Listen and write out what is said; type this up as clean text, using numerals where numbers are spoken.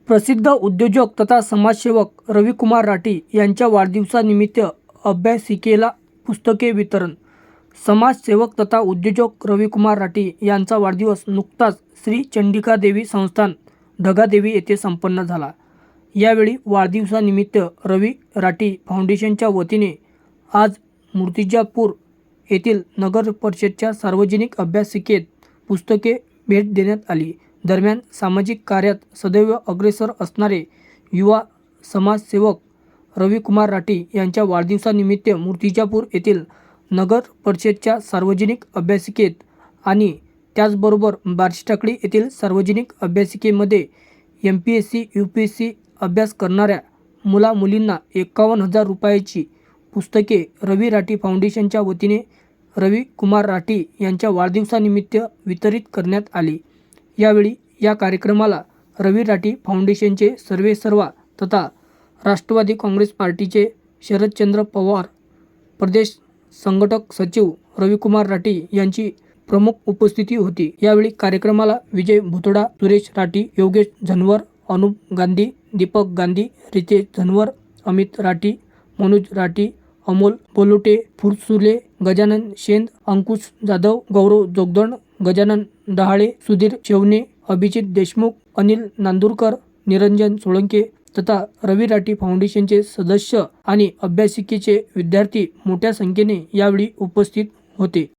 प्रसिद्ध उद्योजक तथा समाजसेवक रविकुमार राठी यांच्या वाढदिवसानिमित्त अभ्यासिकेला पुस्तके वितरण. समाजसेवक तथा उद्योजक रविकुमार राठी यांचा वाढदिवस नुकताच श्री चंडिकादेवी संस्थान ढगादेवी येथे संपन्न झाला. यावेळी वाढदिवसानिमित्त रवी राठी फाउंडेशनच्या वतीने आज मूर्तिजापूर येथील नगर परिषदच्या सार्वजनिक अभ्यासिकेत पुस्तके भेट देण्यात आली. दरम्यान सामाजिक कार्यात सदैव अग्रेसर असणारे युवा समाजसेवक रविकुमार राठी यांच्या वाढदिवसानिमित्त मूर्तिजापूर येथील नगर परिषदच्या सार्वजनिक अभ्यासिकेत आणि त्याचबरोबर बार्शीटाकळी येथील सार्वजनिक अभ्यासिकेमध्ये MPSC UPSC अभ्यास करणाऱ्या मुला-मुलींना 51,000 रुपयाची पुस्तके रवी राठी फाउंडेशनच्या वतीने रविकुमार राठी यांच्या वाढदिवसानिमित्त वितरित करण्यात आली. यावेळी या कार्यक्रमाला रवी राठी फाउंडेशनचे सर्वेसर्वा तथा राष्ट्रवादी काँग्रेस पार्टीचे शरदचंद्र पवार प्रदेश संघटक सचिव रविकुमार राठी यांची प्रमुख उपस्थिती होती. यावेळी कार्यक्रमाला विजय भुतडा, सुरेश राठी, योगेश झनवर, अनुप गांधी, दीपक गांधी, रितेश झनवर, अमित राठी, मनोज राठी, अमोल बोलोटे, फुरसुले, गजानन शेंद, अंकुश जाधव, गौरव जोगदंड, गजानन डहाळे, सुधीर शेवणे, अभिजित देशमुख, अनिल नांदुरकर, निरंजन सोळंके तथा रवी राठी फाउंडेशनचे सदस्य आणि अभ्यासिकेचे विद्यार्थी मोठ्या संख्येने यावेळी उपस्थित होते.